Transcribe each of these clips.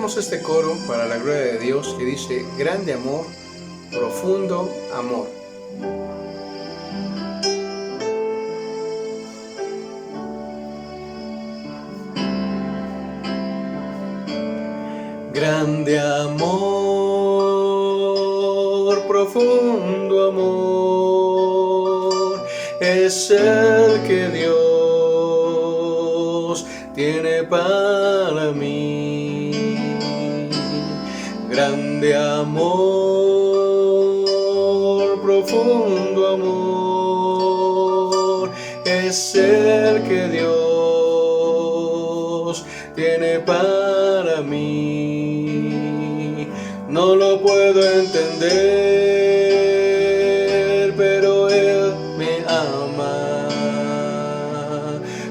Cantamos este coro para la gloria de Dios que dice: grande amor, profundo amor. Grande amor, profundo amor, es el que Dios tiene para mí. Grande amor, profundo amor, es el que Dios tiene para mí. No lo puedo entender, pero Él me ama.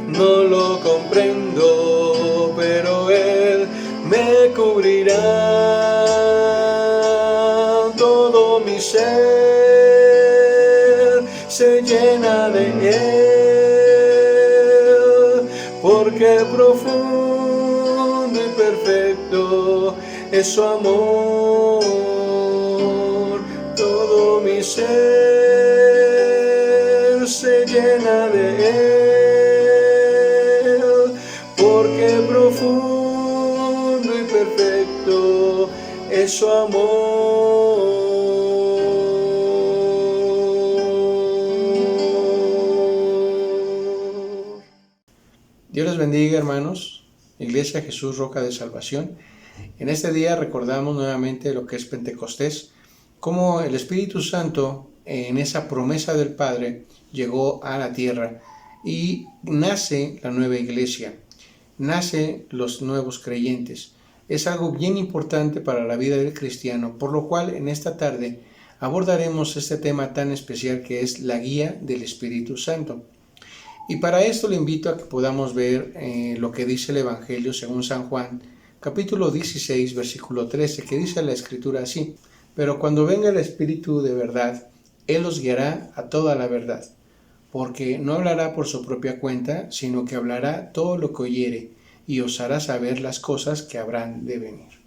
No lo comprendo, pero Él me cubrirá. Todo mi ser se llena de Él, porque profundo y perfecto es su amor. Todo mi ser se llena de Él, porque profundo y perfecto es su amor. Dios les bendiga, hermanos. Iglesia Jesús, Roca de Salvación. En este día recordamos nuevamente lo que es Pentecostés, cómo el Espíritu Santo en esa promesa del Padre llegó a la tierra y nace la nueva iglesia, nace los nuevos creyentes. Es algo bien importante para la vida del cristiano, por lo cual en esta tarde abordaremos este tema tan especial que es la guía del Espíritu Santo. Y para esto le invito a que podamos ver lo que dice el Evangelio según San Juan, capítulo 16, versículo 13, que dice la Escritura así: pero cuando venga el Espíritu de verdad, Él os guiará a toda la verdad, porque no hablará por su propia cuenta, sino que hablará todo lo que oyere, y os hará saber las cosas que habrán de venir.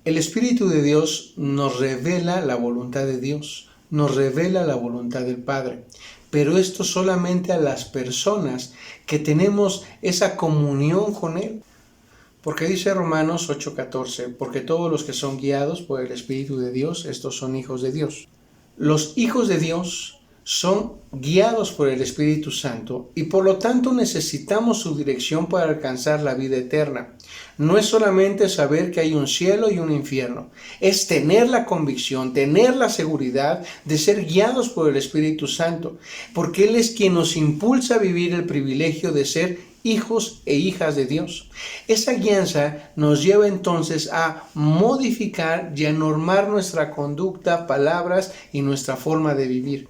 El Espíritu de Dios nos revela la voluntad de Dios, nos revela la voluntad del Padre, pero esto solamente a las personas que tenemos esa comunión con Él. Porque dice Romanos 8:14, porque todos los que son guiados por el Espíritu de Dios, estos son hijos de Dios. Los hijos de Dios son guiados por el Espíritu Santo y por lo tanto necesitamos su dirección para alcanzar la vida eterna. No es solamente saber que hay un cielo y un infierno, es tener la convicción, tener la seguridad de ser guiados por el Espíritu Santo, porque Él es quien nos impulsa a vivir el privilegio de ser hijos e hijas de Dios. Esa guianza nos lleva entonces a modificar y a normar nuestra conducta, palabras y nuestra forma de vivir.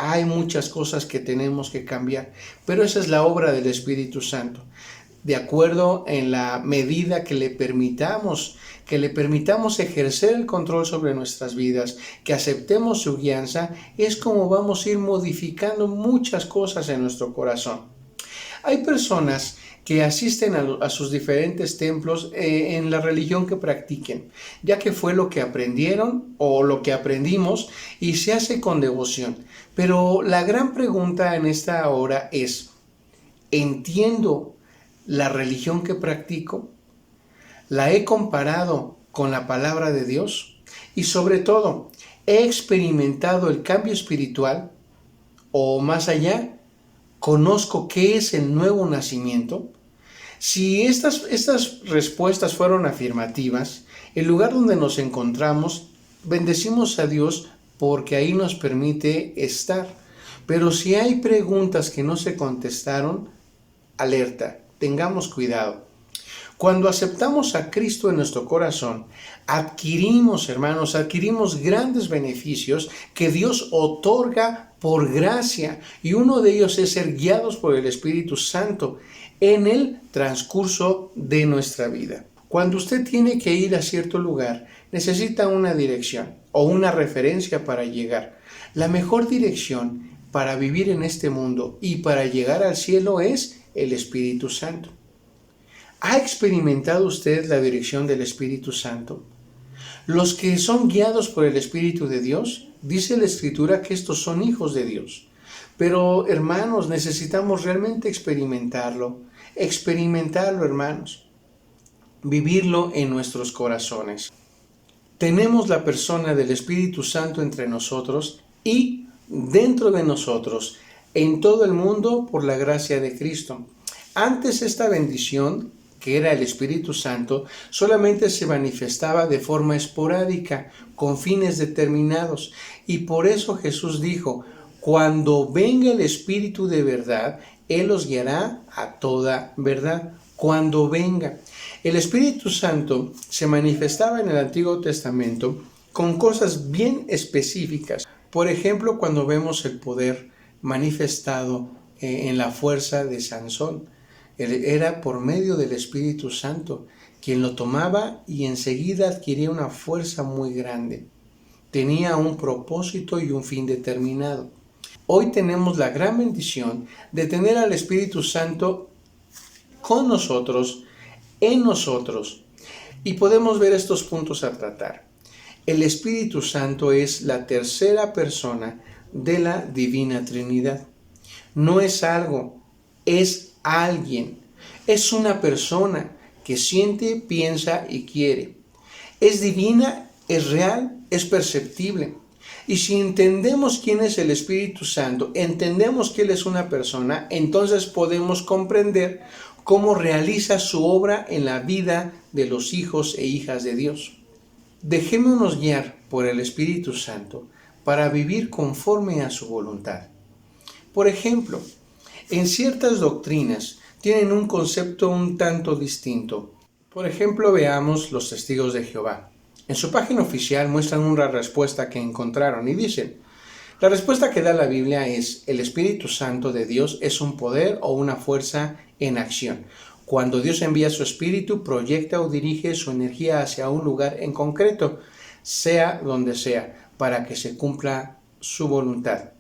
Hay muchas cosas que tenemos que cambiar, pero esa es la obra del Espíritu Santo. De acuerdo en la medida que le permitamos ejercer el control sobre nuestras vidas, que aceptemos su guianza, es como vamos a ir modificando muchas cosas en nuestro corazón. Hay personas que asisten a sus diferentes templos en la religión que practiquen, ya que fue lo que aprendieron o lo que aprendimos y se hace con devoción. Pero la gran pregunta en esta hora es: ¿entiendo la religión que practico? ¿La he comparado con la palabra de Dios? Y sobre todo, ¿he experimentado el cambio espiritual? ¿O más allá, conozco qué es el nuevo nacimiento? Si estas respuestas fueron afirmativas, el lugar donde nos encontramos, bendecimos a Dios porque ahí nos permite estar. Pero si hay preguntas que no se contestaron, alerta, tengamos cuidado. Cuando aceptamos a Cristo en nuestro corazón, adquirimos grandes beneficios que Dios otorga por gracia, y uno de ellos es ser guiados por el Espíritu Santo en el transcurso de nuestra vida. Cuando usted tiene que ir a cierto lugar, necesita una dirección o una referencia para llegar. La mejor dirección para vivir en este mundo y para llegar al cielo es el Espíritu Santo. ¿Ha experimentado usted la dirección del Espíritu Santo? Los que son guiados por el Espíritu de Dios, dice la Escritura que estos son hijos de Dios. Pero, hermanos, necesitamos realmente experimentarlo, hermanos, vivirlo en nuestros corazones. Tenemos la persona del Espíritu Santo entre nosotros y dentro de nosotros, en todo el mundo, por la gracia de Cristo. Antes esta bendición, que era el Espíritu Santo, solamente se manifestaba de forma esporádica, con fines determinados. Y por eso Jesús dijo: cuando venga el Espíritu de verdad, Él os guiará a toda verdad. Cuando venga. El Espíritu Santo se manifestaba en el Antiguo Testamento con cosas bien específicas. Por ejemplo, cuando vemos el poder manifestado en la fuerza de Sansón. Era por medio del Espíritu Santo, quien lo tomaba y enseguida adquiría una fuerza muy grande. Tenía un propósito y un fin determinado. Hoy tenemos la gran bendición de tener al Espíritu Santo con nosotros, en nosotros, y podemos ver estos puntos a tratar. El Espíritu Santo es la tercera persona de la Divina Trinidad. No es algo, es alguien. Es una persona que siente, piensa y quiere. Es divina, es real, es perceptible. Y si entendemos quién es el Espíritu Santo, entendemos que Él es una persona, entonces podemos comprender cómo realiza su obra en la vida de los hijos e hijas de Dios. Dejémonos guiar por el Espíritu Santo para vivir conforme a su voluntad. Por ejemplo, en ciertas doctrinas tienen un concepto un tanto distinto. Por ejemplo, veamos los testigos de Jehová. En su página oficial muestran una respuesta que encontraron y dicen: la respuesta que da la Biblia es: el Espíritu Santo de Dios es un poder o una fuerza en acción. Cuando Dios envía su Espíritu, proyecta o dirige su energía hacia un lugar en concreto, sea donde sea, para que se cumpla su voluntad.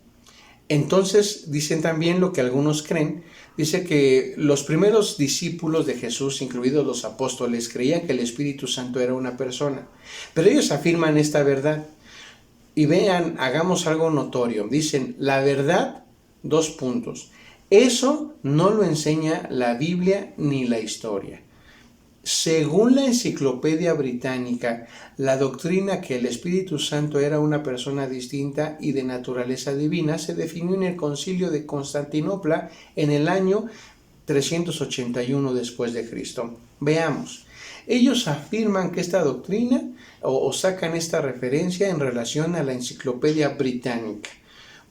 Entonces dicen también lo que algunos creen. Dice que los primeros discípulos de Jesús, incluidos los apóstoles, creían que el Espíritu Santo era una persona. Pero ellos afirman esta verdad. Y vean, hagamos algo notorio. Dicen, la verdad, dos puntos. Eso no lo enseña la Biblia ni la historia. Según la Enciclopedia Británica, la doctrina que el Espíritu Santo era una persona distinta y de naturaleza divina se definió en el Concilio de Constantinopla en el año 381 después de Cristo. Veamos, ellos afirman que esta doctrina o sacan esta referencia en relación a la Enciclopedia Británica,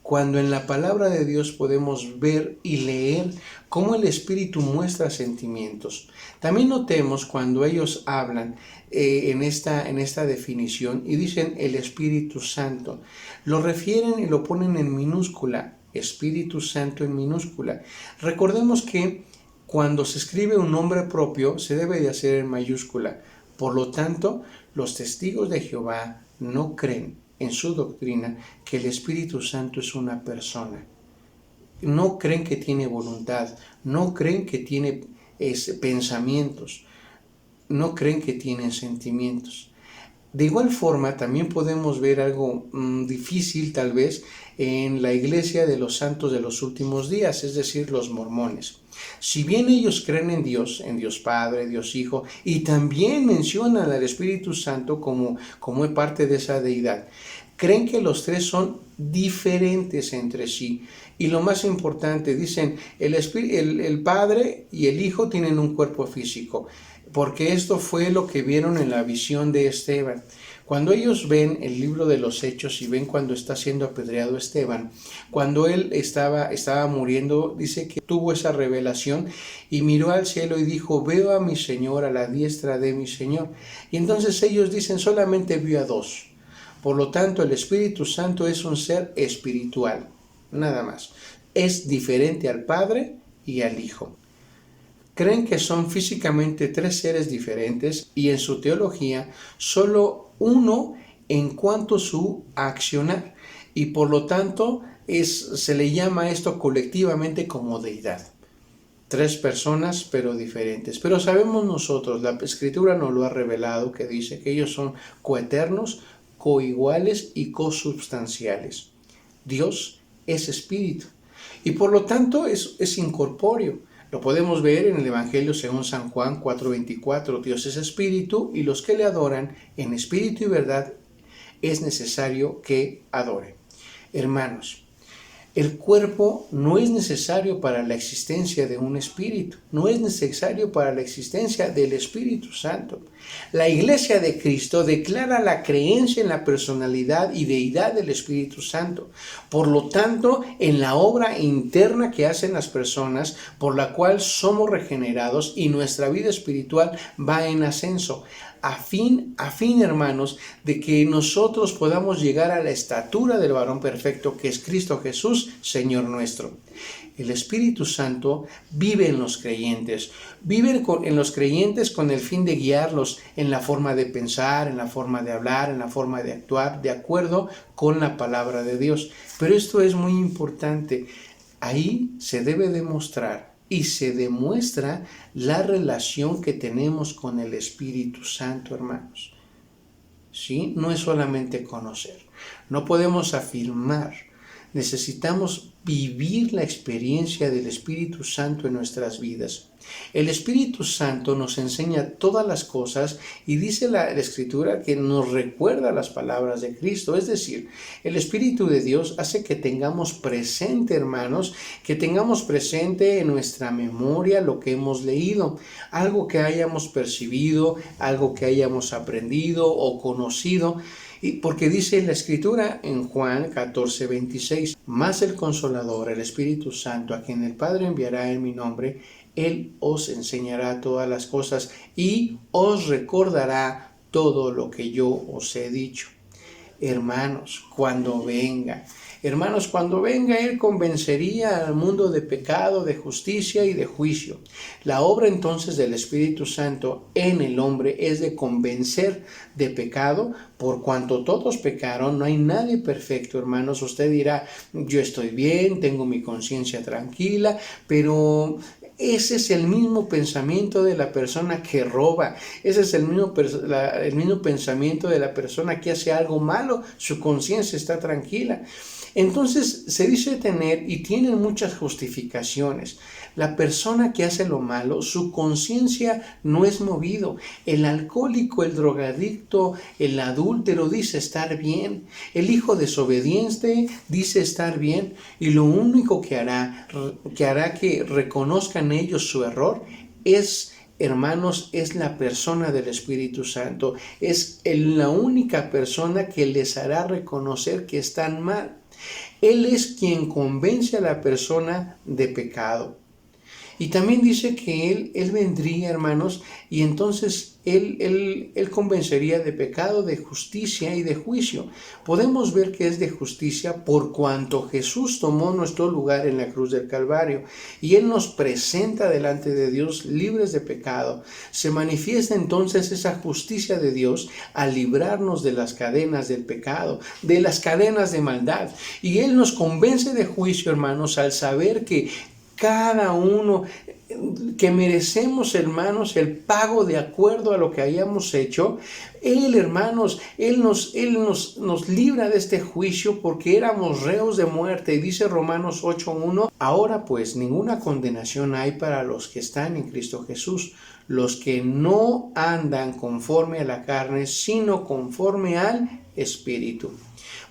cuando en la palabra de Dios podemos ver y leer cómo el Espíritu muestra sentimientos. También notemos cuando ellos hablan en esta definición y dicen el Espíritu Santo, lo refieren y lo ponen en minúscula, Espíritu Santo en minúscula. Recordemos que cuando se escribe un nombre propio se debe de hacer en mayúscula. Por lo tanto, los testigos de Jehová no creen en su doctrina que el Espíritu Santo es una persona. No creen que tiene voluntad, no creen que tiene pensamientos, no creen que tiene sentimientos. De igual forma, también podemos ver algo difícil tal vez en la iglesia de los santos de los últimos días, es decir, los mormones. Si bien ellos creen en Dios Padre, Dios Hijo, y también mencionan al Espíritu Santo como parte de esa deidad, creen que los tres son diferentes entre sí. Y lo más importante, dicen, el Padre y el Hijo tienen un cuerpo físico, porque esto fue lo que vieron en la visión de Esteban. Cuando ellos ven el libro de los Hechos y ven cuando está siendo apedreado Esteban, cuando él estaba muriendo, dice que tuvo esa revelación y miró al cielo y dijo: veo a mi Señor a la diestra de mi Señor. Y entonces ellos dicen, solamente vio a dos. Por lo tanto, el Espíritu Santo es un ser espiritual, nada más. Es diferente al Padre y al Hijo. Creen que son físicamente tres seres diferentes y en su teología solo uno en cuanto a su accionar, y por lo tanto se le llama esto colectivamente como deidad. tres personas pero diferentes. Pero sabemos nosotros, la Escritura nos lo ha revelado, que dice que ellos son coeternos, coiguales y consubstanciales. Dios es espíritu y por lo tanto es incorpóreo. Lo podemos ver en el Evangelio según San Juan 4:24. Dios es espíritu y los que le adoran en espíritu y verdad es necesario que adoren. Hermanos, el cuerpo no es necesario para la existencia de un espíritu, no es necesario para la existencia del Espíritu Santo. La Iglesia de Cristo declara la creencia en la personalidad y deidad del Espíritu Santo. Por lo tanto, en la obra interna que hacen las personas, por la cual somos regenerados y nuestra vida espiritual va en ascenso. A fin, hermanos, de que nosotros podamos llegar a la estatura del varón perfecto que es Cristo Jesús, Señor nuestro. El Espíritu Santo vive en los creyentes, en los creyentes con el fin de guiarlos en la forma de pensar, en la forma de hablar, en la forma de actuar, de acuerdo con la palabra de Dios. Pero esto es muy importante. Ahí se debe demostrar y se demuestra la relación que tenemos con el Espíritu Santo, hermanos. ¿Sí? No es solamente conocer. No podemos afirmar. Necesitamos vivir la experiencia del Espíritu Santo en nuestras vidas. El Espíritu Santo nos enseña todas las cosas y dice la Escritura que nos recuerda las palabras de Cristo. Es decir, el Espíritu de Dios hace que tengamos presente, hermanos, que tengamos presente en nuestra memoria lo que hemos leído, algo que hayamos percibido, algo que hayamos aprendido o conocido. Y porque dice la Escritura en Juan 14:26, mas el Consolador, el Espíritu Santo, a quien el Padre enviará en mi nombre, Él os enseñará todas las cosas y os recordará todo lo que yo os he dicho. Hermanos, cuando venga, Él convencería al mundo de pecado, de justicia y de juicio. La obra entonces del Espíritu Santo en el hombre es de convencer de pecado, por cuanto todos pecaron, no hay nadie perfecto, hermanos. Usted dirá, yo estoy bien, tengo mi conciencia tranquila, pero ese es el mismo pensamiento de la persona que roba. Ese es el mismo pensamiento de la persona que hace algo malo. Su conciencia está tranquila. Entonces se dice tener y tienen muchas justificaciones. La persona que hace lo malo, su conciencia no es movido. El alcohólico, el drogadicto, el adúltero dice estar bien. El hijo desobediente dice estar bien. Y lo único que hará que reconozcan ellos su error es, hermanos, es la persona del Espíritu Santo. Es la única persona que les hará reconocer que están mal. Él es quien convence a la persona de pecado. Y también dice que Él vendría, hermanos, y entonces Él convencería de pecado, de justicia y de juicio. Podemos ver que es de justicia por cuanto Jesús tomó nuestro lugar en la cruz del Calvario y Él nos presenta delante de Dios libres de pecado. Se manifiesta entonces esa justicia de Dios al librarnos de las cadenas del pecado, de las cadenas de maldad. Y Él nos convence de juicio, hermanos, al saber que cada uno que merecemos, hermanos, el pago de acuerdo a lo que hayamos hecho. Él, hermanos, Él nos libra de este juicio porque éramos reos de muerte. Y dice Romanos 8:1, ahora pues ninguna condenación hay para los que están en Cristo Jesús, los que no andan conforme a la carne, sino conforme al Espíritu.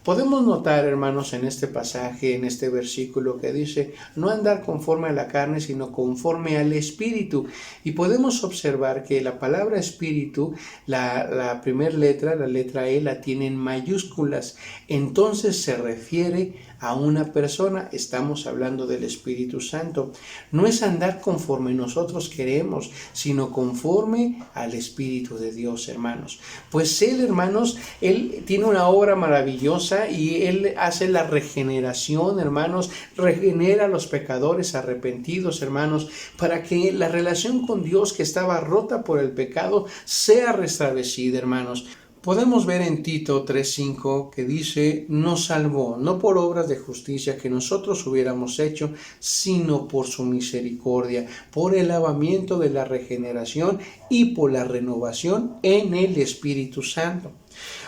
Podemos notar, hermanos, en este pasaje, en este versículo que dice, no andar conforme a la carne, sino conforme al Espíritu. Y podemos observar que la palabra Espíritu, la primera letra, la letra E, la tiene en mayúsculas. Entonces se refiere a una persona. Estamos hablando del Espíritu Santo. No es andar conforme nosotros queremos, sino conforme al Espíritu de Dios, hermanos. Pues Él, hermanos, Él tiene una obra maravillosa y Él hace la regeneración, hermanos, regenera a los pecadores arrepentidos, hermanos, para que la relación con Dios que estaba rota por el pecado sea restablecida, hermanos. Podemos ver en Tito 3:5 que dice, nos salvó, no por obras de justicia que nosotros hubiéramos hecho, sino por su misericordia, por el lavamiento de la regeneración y por la renovación en el Espíritu Santo.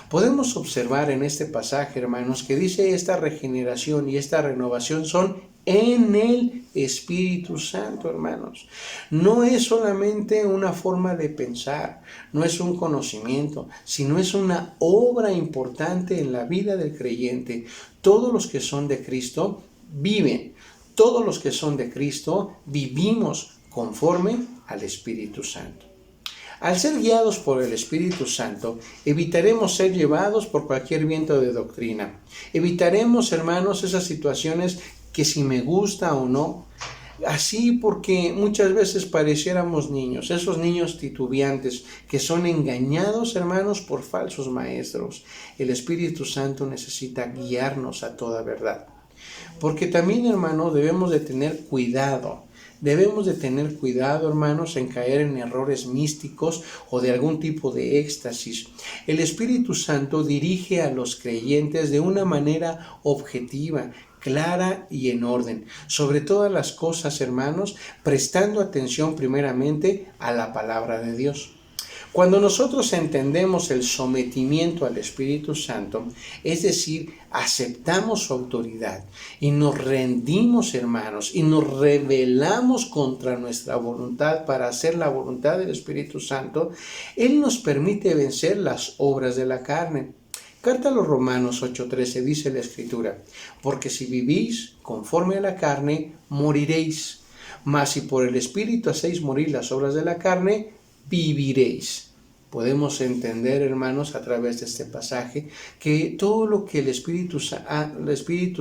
Podemos observar en este pasaje, hermanos, que dice esta regeneración y esta renovación son en el Espíritu Santo, hermanos. No es solamente una forma de pensar, no es un conocimiento, sino es una obra importante en la vida del creyente. Todos los que son de Cristo viven, todos los que son de Cristo vivimos conforme al Espíritu Santo. Al ser guiados por el Espíritu Santo, evitaremos ser llevados por cualquier viento de doctrina. Evitaremos, hermanos, esas situaciones que si me gusta o no, así porque muchas veces pareciéramos niños, esos niños titubeantes que son engañados, hermanos, por falsos maestros. El Espíritu Santo necesita guiarnos a toda verdad. Porque también, hermanos, debemos de tener cuidado. Debemos de tener cuidado, hermanos, en caer en errores místicos o de algún tipo de éxtasis. El Espíritu Santo dirige a los creyentes de una manera objetiva, clara y en orden. Sobre todas las cosas, hermanos, prestando atención primeramente a la palabra de Dios. Cuando nosotros entendemos el sometimiento al Espíritu Santo, es decir, aceptamos su autoridad y nos rendimos, hermanos, y nos rebelamos contra nuestra voluntad para hacer la voluntad del Espíritu Santo, Él nos permite vencer las obras de la carne. Carta a los Romanos 8:13 dice la Escritura, porque si vivís conforme a la carne, moriréis, mas si por el Espíritu hacéis morir las obras de la carne, viviréis. Podemos entender, hermanos, a través de este pasaje, que todo lo que el Espíritu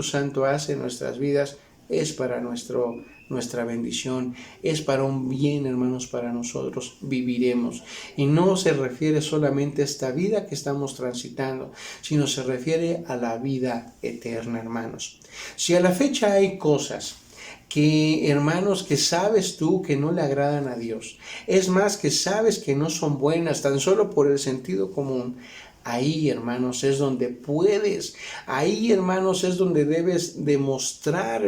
Santo hace en nuestras vidas es para nuestra bendición, es para un bien, hermanos, para nosotros. Viviremos. Y no se refiere solamente a esta vida que estamos transitando, sino se refiere a la vida eterna, hermanos. Si a la fecha hay cosas que, hermanos, que sabes tú que no le agradan a Dios, es más, que sabes que no son buenas, tan solo por el sentido común, ahí, hermanos, es donde puedes, ahí, hermanos, es donde debes demostrar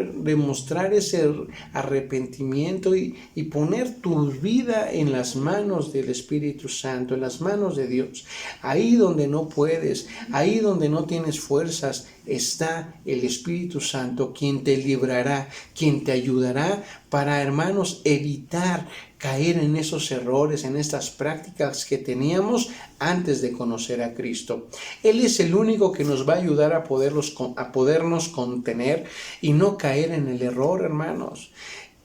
ese arrepentimiento y poner tu vida en las manos del Espíritu Santo, en las manos de Dios. Ahí donde no puedes, ahí donde no tienes fuerzas, está el Espíritu Santo, quien te librará, quien te ayudará para, hermanos, evitar caer en esos errores, en estas prácticas que teníamos antes de conocer a Cristo. Él es el único que nos va a ayudar a podernos contener y no caer en el error, hermanos.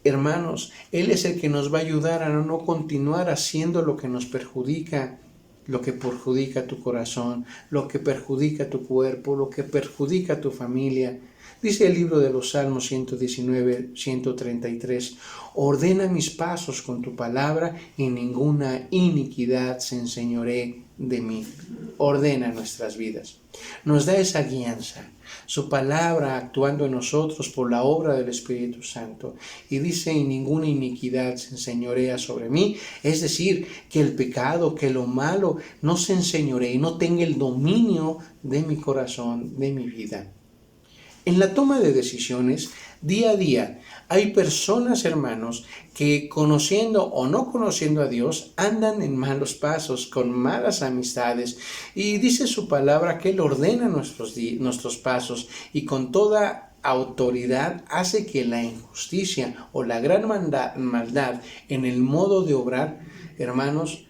Hermanos, Él es el que nos va a ayudar a no continuar haciendo lo que nos perjudica, lo que perjudica tu corazón, lo que perjudica tu cuerpo, lo que perjudica tu familia. Dice el libro de los Salmos 119, 133, ordena mis pasos con tu palabra y ninguna iniquidad se enseñoree de mí. Ordena nuestras vidas. Nos da esa guianza, su palabra actuando en nosotros por la obra del Espíritu Santo. Y dice, y ninguna iniquidad se enseñorea sobre mí. Es decir, que el pecado, que lo malo no se enseñoree y no tenga el dominio de mi corazón, de mi vida. En la toma de decisiones, día a día, hay personas, hermanos, que conociendo o no conociendo a Dios, andan en malos pasos, con malas amistades. Y dice su palabra que Él ordena nuestros pasos y con toda autoridad hace que la injusticia o la gran maldad en el modo de obrar, hermanos,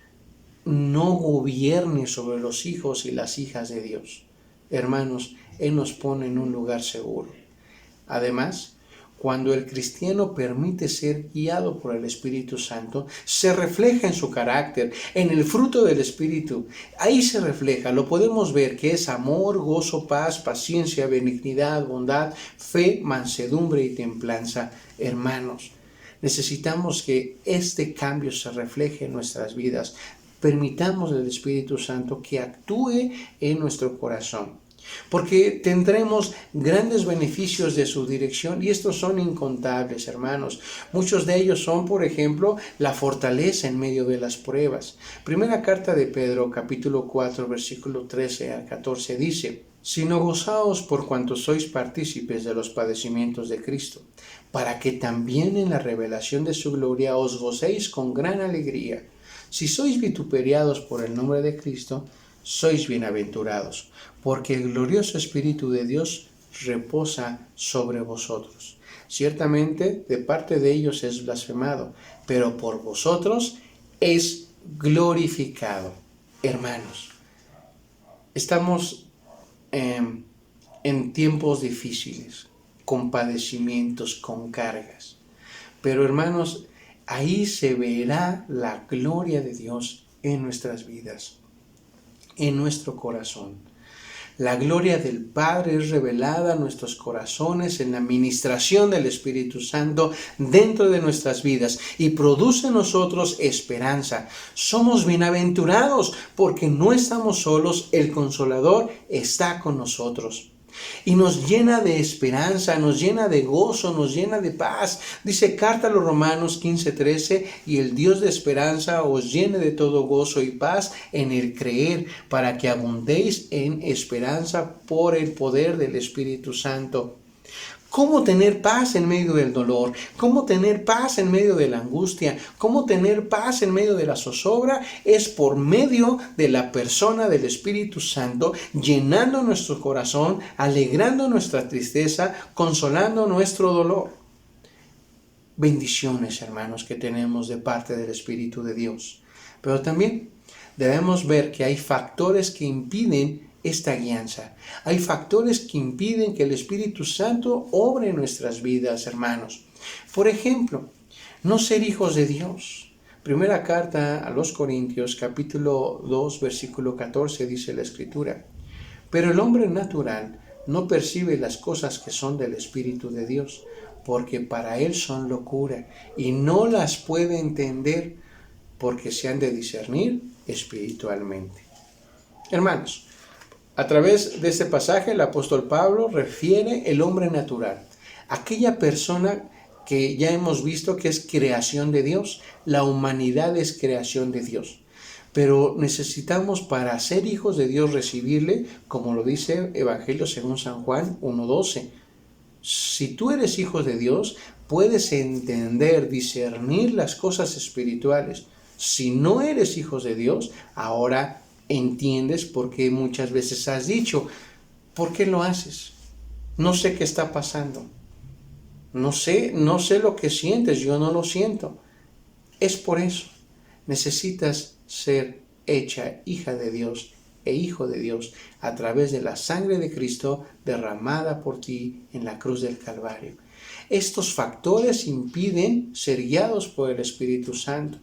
no gobierne sobre los hijos y las hijas de Dios. Hermanos, Él nos pone en un lugar seguro. Además, cuando el cristiano permite ser guiado por el Espíritu Santo, se refleja en su carácter, en el fruto del Espíritu. Ahí se refleja, lo podemos ver, que es amor, gozo, paz, paciencia, benignidad, bondad, fe, mansedumbre y templanza. Hermanos, necesitamos que este cambio se refleje en nuestras vidas. Permitamos al Espíritu Santo que actúe en nuestro corazón. porque tendremos grandes beneficios de su dirección y estos son incontables, hermanos. Muchos de ellos son, por ejemplo, la fortaleza en medio de las pruebas. Primera carta de Pedro, capítulo 4, versículo 13 al 14 dice: sino gozaos por cuanto sois partícipes de los padecimientos de Cristo, para que también en la revelación de su gloria os gocéis con gran alegría. Si sois vituperiados por el nombre de Cristo, sois bienaventurados, porque el glorioso Espíritu de Dios reposa sobre vosotros. Ciertamente, de parte de ellos es blasfemado, pero por vosotros es glorificado. Hermanos, estamos en tiempos difíciles, con padecimientos, con cargas. Pero hermanos, ahí se verá la gloria de Dios en nuestras vidas, en nuestro corazón. La gloria del Padre es revelada a nuestros corazones en la ministración del Espíritu Santo dentro de nuestras vidas y produce en nosotros esperanza. Somos bienaventurados porque no estamos solos, el Consolador está con nosotros. Y nos llena de esperanza, nos llena de gozo, nos llena de paz. Dice carta a los Romanos 15:13, y el Dios de esperanza os llene de todo gozo y paz en el creer, para que abundéis en esperanza por el poder del Espíritu Santo. ¿Cómo tener paz en medio del dolor? ¿Cómo tener paz en medio de la angustia? ¿Cómo tener paz en medio de la zozobra? Es por medio de la persona del Espíritu Santo, llenando nuestro corazón, alegrando nuestra tristeza, consolando nuestro dolor. Bendiciones, hermanos, que tenemos de parte del Espíritu de Dios. Pero también debemos ver que hay factores que impiden esta guianza. Hay factores que impiden que el Espíritu Santo obre en nuestras vidas, hermanos. Por ejemplo, no ser hijos de Dios. Primera carta a los Corintios, capítulo 2, versículo 14, dice la Escritura: pero el hombre natural no percibe las cosas que son del Espíritu de Dios, porque para él son locura, y no las puede entender, porque se han de discernir espiritualmente. Hermanos, a través de este pasaje el apóstol Pablo refiere el hombre natural, aquella persona que ya hemos visto que es creación de Dios. La humanidad es creación de Dios. Pero necesitamos, para ser hijos de Dios, recibirle, como lo dice Evangelio según San Juan 1:12. Si tú eres hijo de Dios, puedes entender, discernir las cosas espirituales. Si no eres hijo de Dios, ahora entiendes por qué muchas veces has dicho: ¿por qué lo haces? No sé qué está pasando. No sé lo que sientes, yo no lo siento. Es por eso. Necesitas ser hecha hija de Dios e hijo de Dios a través de la sangre de Cristo derramada por ti en la cruz del Calvario. Estos factores impiden ser guiados por el Espíritu Santo.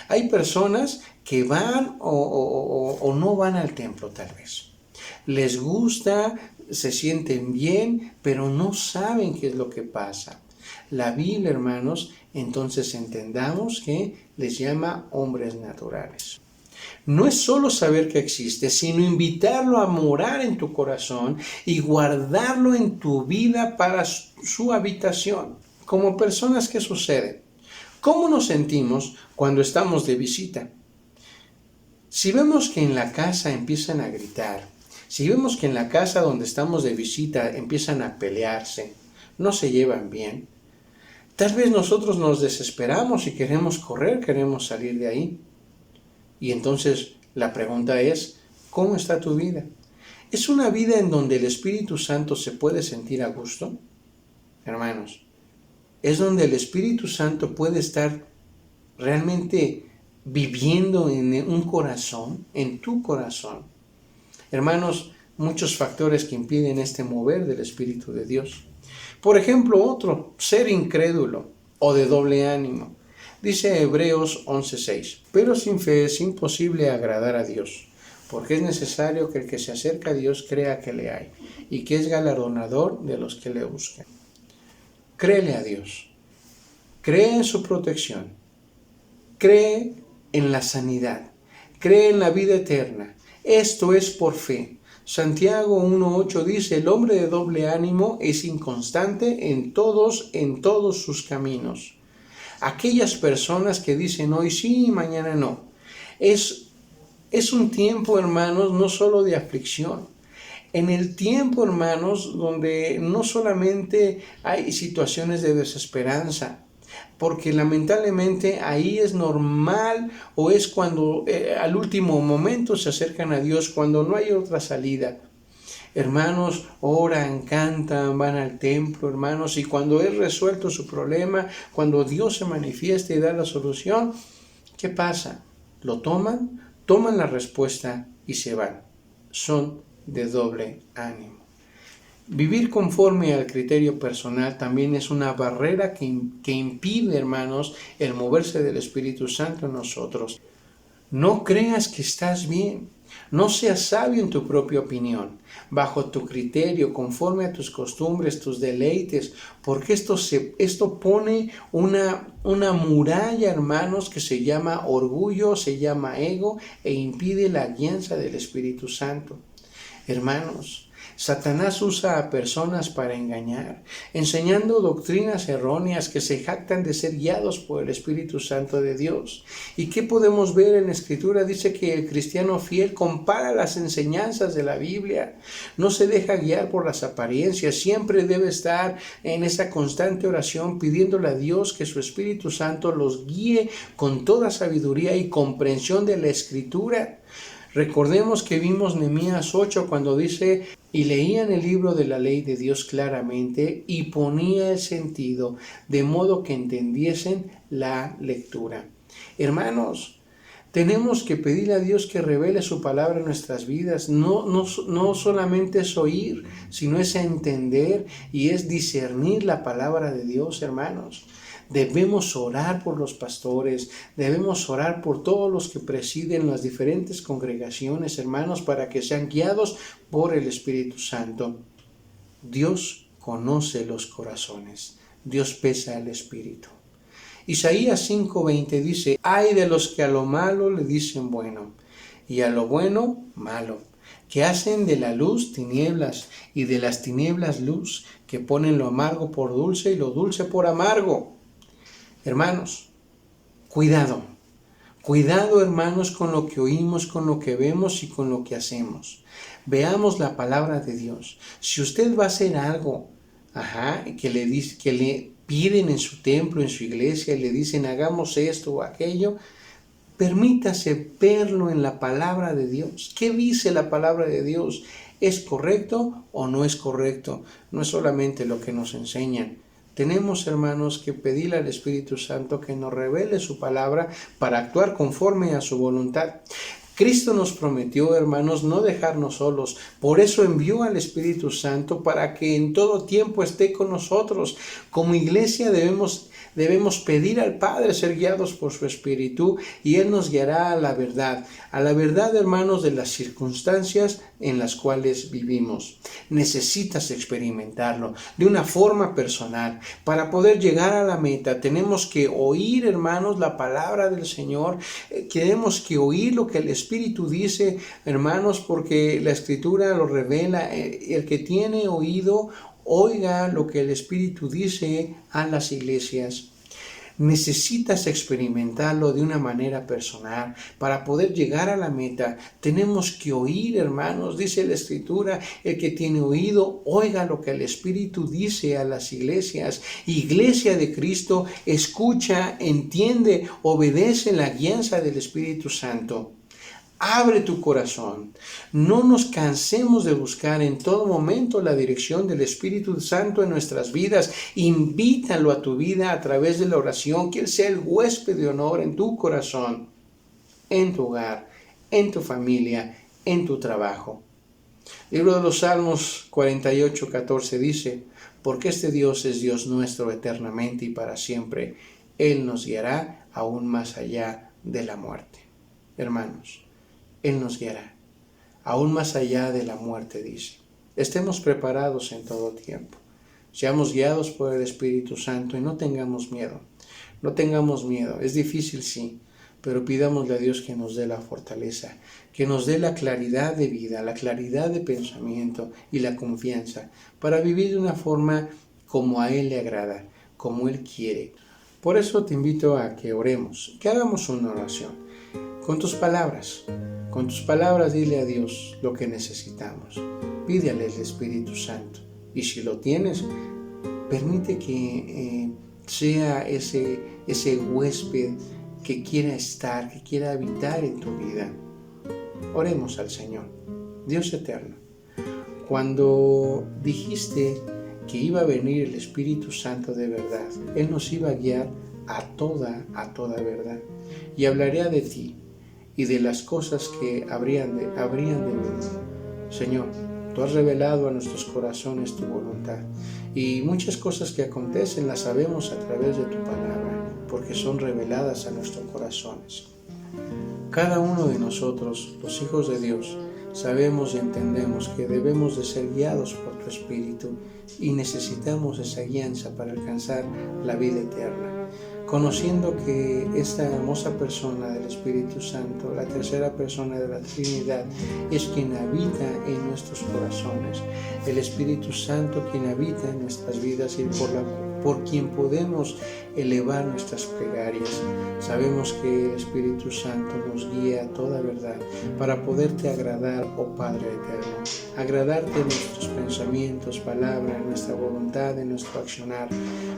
Hay personas que van o no van al templo, tal vez. Les gusta, se sienten bien, pero no saben qué es lo que pasa. La Biblia, hermanos, entonces entendamos que les llama hombres naturales. No es solo saber que existe, sino invitarlo a morar en tu corazón y guardarlo en tu vida para su habitación. Como personas, ¿qué sucede? ¿Cómo nos sentimos cuando estamos de visita? Si vemos que en la casa empiezan a gritar, si vemos que en la casa donde estamos de visita empiezan a pelearse, no se llevan bien, tal vez nosotros nos desesperamos y queremos correr, queremos salir de ahí. Y entonces la pregunta es: ¿cómo está tu vida? ¿Es una vida en donde el Espíritu Santo se puede sentir a gusto? Hermanos, es donde el Espíritu Santo puede estar realmente viviendo en un corazón, en tu corazón. Hermanos, muchos factores que impiden este mover del Espíritu de Dios. Por ejemplo, otro, ser incrédulo o de doble ánimo. Dice Hebreos 11:6, pero sin fe es imposible agradar a Dios, porque es necesario que el que se acerca a Dios crea que le hay, y que es galardonador de los que le buscan. Créele a Dios, cree en su protección, cree en la sanidad, cree en la vida eterna. Esto es por fe. Santiago 1:8 dice, el hombre de doble ánimo es inconstante en todos sus caminos. Aquellas personas que dicen hoy sí y mañana no. Es un tiempo, hermanos, no solo de aflicción. En el tiempo, hermanos, donde no solamente hay situaciones de desesperanza, porque lamentablemente ahí es normal o es cuando al último momento se acercan a Dios, cuando no hay otra salida. Hermanos, oran, cantan, van al templo, hermanos, y cuando es resuelto su problema, cuando Dios se manifiesta y da la solución, ¿qué pasa? Lo toman la respuesta y se van. Son de doble ánimo. Vivir conforme al criterio personal también es una barrera que impide, hermanos, el moverse del Espíritu Santo en nosotros. No creas que estás bien. No seas sabio en tu propia opinión, bajo tu criterio, conforme a tus costumbres, tus deleites, porque esto pone una muralla, hermanos, que se llama orgullo, se llama ego, e impide la guianza del Espíritu Santo. Hermanos, Satanás usa a personas para engañar, enseñando doctrinas erróneas que se jactan de ser guiados por el Espíritu Santo de Dios. ¿Y qué podemos ver en la Escritura? Dice que el cristiano fiel compara las enseñanzas de la Biblia, no se deja guiar por las apariencias, siempre debe estar en esa constante oración pidiéndole a Dios que su Espíritu Santo los guíe con toda sabiduría y comprensión de la Escritura. Recordemos que vimos Nehemías 8 cuando dice, y leían el libro de la ley de Dios claramente y ponía el sentido, de modo que entendiesen la lectura. Hermanos, tenemos que pedirle a Dios que revele su palabra en nuestras vidas. No solamente es oír, sino es entender y es discernir la palabra de Dios, hermanos. Debemos orar por los pastores, debemos orar por todos los que presiden las diferentes congregaciones, hermanos, para que sean guiados por el Espíritu Santo. Dios conoce los corazones, Dios pesa el espíritu. Isaías 5:20 dice, ay de los que a lo malo le dicen bueno, y a lo bueno malo, que hacen de la luz tinieblas, y de las tinieblas luz, que ponen lo amargo por dulce y lo dulce por amargo. Hermanos, cuidado, hermanos, con lo que oímos, con lo que vemos y con lo que hacemos. Veamos la palabra de Dios. Si usted va a hacer algo, que le piden en su templo, en su iglesia, y le dicen hagamos esto o aquello, permítase verlo en la palabra de Dios. ¿Qué dice la palabra de Dios? ¿Es correcto o no es correcto? No es solamente lo que nos enseñan. Tenemos, hermanos, que pedirle al Espíritu Santo que nos revele su palabra para actuar conforme a su voluntad. Cristo nos prometió, hermanos, no dejarnos solos. Por eso envió al Espíritu Santo para que en todo tiempo esté con nosotros. Como iglesia debemos pedir al Padre ser guiados por su Espíritu y Él nos guiará a la verdad, hermanos, de las circunstancias en las cuales vivimos. Necesitas experimentarlo de una forma personal. Para poder llegar a la meta tenemos que oír, hermanos, la palabra del Señor. Tenemos que oír lo que el Espíritu dice, hermanos, porque la Escritura lo revela. El que tiene oído, oiga lo que el Espíritu dice a las iglesias. Necesitas experimentarlo de una manera personal. Para poder llegar a la meta, tenemos que oír, hermanos. Dice la Escritura, el que tiene oído, oiga lo que el Espíritu dice a las iglesias. Iglesia de Cristo, escucha, entiende, obedece la guianza del Espíritu Santo. Abre tu corazón. No nos cansemos de buscar en todo momento la dirección del Espíritu Santo en nuestras vidas. Invítalo a tu vida a través de la oración, que Él sea el huésped de honor en tu corazón, en tu hogar, en tu familia, en tu trabajo. Libro de los Salmos 48:14 dice, porque este Dios es Dios nuestro eternamente y para siempre. Él nos guiará aún más allá de la muerte. Hermanos, Él nos guiará, aún más allá de la muerte, dice. Estemos preparados en todo tiempo. Seamos guiados por el Espíritu Santo y no tengamos miedo. No tengamos miedo. Es difícil, sí, pero pidámosle a Dios que nos dé la fortaleza, que nos dé la claridad de vida, la claridad de pensamiento y la confianza para vivir de una forma como a Él le agrada, como Él quiere. Por eso te invito a que oremos, que hagamos una oración. Con tus palabras dile a Dios lo que necesitamos. Pídele al Espíritu Santo. Y si lo tienes, permite que sea ese huésped que quiera estar, que quiera habitar en tu vida. Oremos al Señor. Dios eterno, cuando dijiste que iba a venir el Espíritu Santo de verdad, Él nos iba a guiar a toda verdad, y hablaría de ti y de las cosas que habrían de venir. Señor, Tú has revelado a nuestros corazones Tu voluntad, y muchas cosas que acontecen las sabemos a través de Tu palabra, porque son reveladas a nuestros corazones. Cada uno de nosotros, los hijos de Dios, sabemos y entendemos que debemos de ser guiados por Tu Espíritu y necesitamos esa guianza para alcanzar la vida eterna. Conociendo que esta hermosa persona del Espíritu Santo, la tercera persona de la Trinidad, es quien habita en nuestros corazones. El Espíritu Santo quien habita en nuestras vidas y por quien podemos elevar nuestras plegarias. Sabemos que el Espíritu Santo nos guía a toda verdad para poderte agradar, oh Padre eterno. Agradarte en nuestros pensamientos, palabras, en nuestra voluntad, en nuestro accionar.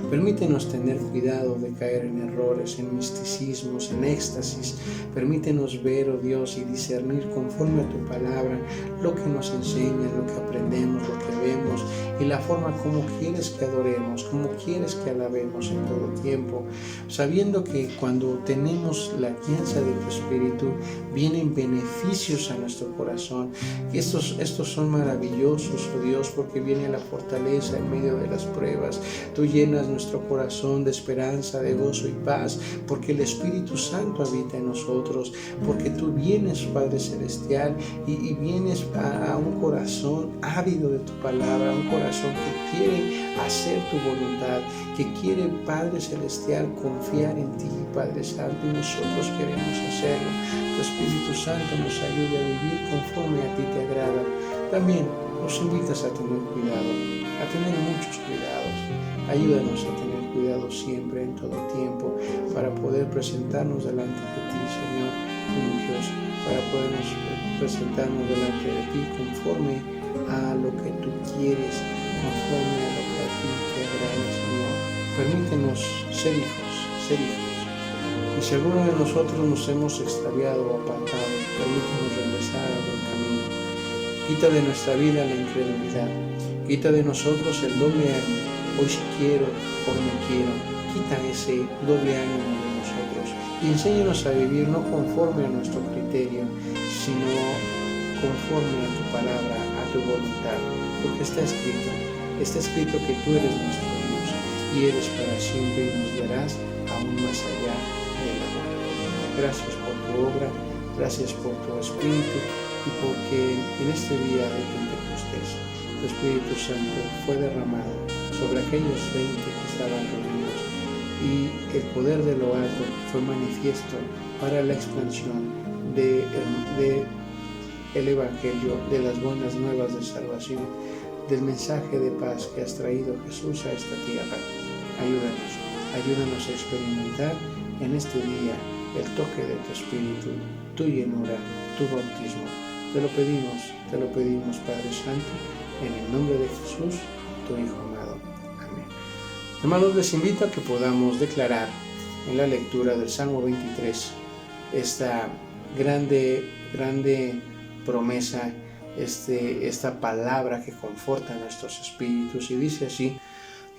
Permítenos tener cuidado de caer en errores, en misticismos, en éxtasis. Permítenos ver, oh Dios, y discernir conforme a Tu palabra lo que nos enseña, lo que aprendemos, lo que vemos y la forma como quieres que adoremos, como quieres que alabemos en todo tiempo, sabiendo que cuando tenemos la guianza de Tu Espíritu vienen beneficios a nuestro corazón. Y estos son maravillosos, oh Dios, porque viene la fortaleza en medio de las pruebas. Tú llenas nuestro corazón de esperanza, de gozo y paz, porque el Espíritu Santo habita en nosotros, porque Tú vienes, Padre Celestial, y vienes a un corazón ávido de Tu palabra, un corazón que quiere hacer Tu voluntad, que quiere, Padre Celestial, confiar en Ti, Padre Santo, y nosotros queremos hacerlo. Tu Espíritu Santo nos ayude a vivir conforme a Ti te agrada. También nos invitas a tener cuidado, a tener muchos cuidados. Ayúdanos a tener cuidado siempre, en todo tiempo, para poder presentarnos delante de Ti, Señor, limpios, para podernos presentarnos delante de Ti conforme a lo que Tú quieres, conforme a lo que a Ti te agrada, Señor. Permítenos ser hijos. Y si alguno de nosotros nos hemos extraviado o apartado, permítenos regresar al buen camino. Quita de nuestra vida la incredulidad. Quita de nosotros el doble ánimo. Hoy sí quiero, hoy no quiero. Quita ese doble ánimo de nosotros y enséñanos a vivir no conforme a nuestro criterio, sino conforme a Tu palabra, a Tu voluntad. Porque está escrito que Tú eres nuestro Dios y eres para siempre y nos guiarás aún más allá de la muerte. Gracias por Tu obra, gracias por Tu Espíritu y porque en este día de Pentecostés Tu Espíritu Santo fue derramado sobre aquellos 20 que estaban reunidos y el poder de lo alto fue manifiesto para la expansión del Evangelio, de las buenas nuevas de salvación, del mensaje de paz que has traído, Jesús, a esta tierra. Ayúdanos a experimentar en este día el toque de Tu Espíritu, Tu llenura, Tu bautismo. Te lo pedimos, Padre Santo, en el nombre de Jesús, Tu Hijo amado. Amén. Hermanos, les invito a que podamos declarar en la lectura del Salmo 23 esta grande promesa, esta palabra que conforta nuestros espíritus, y dice así: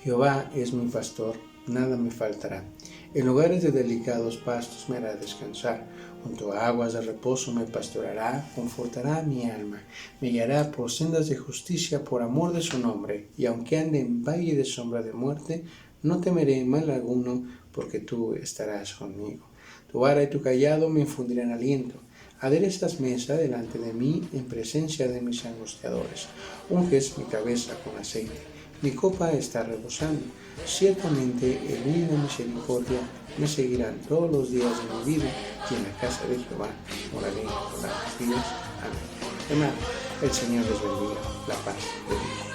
Jehová es mi pastor, nada me faltará. En lugares de delicados pastos me hará descansar, junto a aguas de reposo me pastoreará, confortará mi alma, me guiará por sendas de justicia por amor de su nombre, y aunque ande en valle de sombra de muerte, no temeré mal alguno, porque Tú estarás conmigo. Tu vara y Tu cayado me infundirán aliento. Aderezas mesa delante de mí en presencia de mis angustiadores. Unges mi cabeza con aceite. mi copa está rebosando. Ciertamente el bien y la misericordia me seguirán todos los días de mi vida, y en la casa de Jehová moraré por largos días. Amén. Hermano, el Señor les bendiga. La paz de Dios.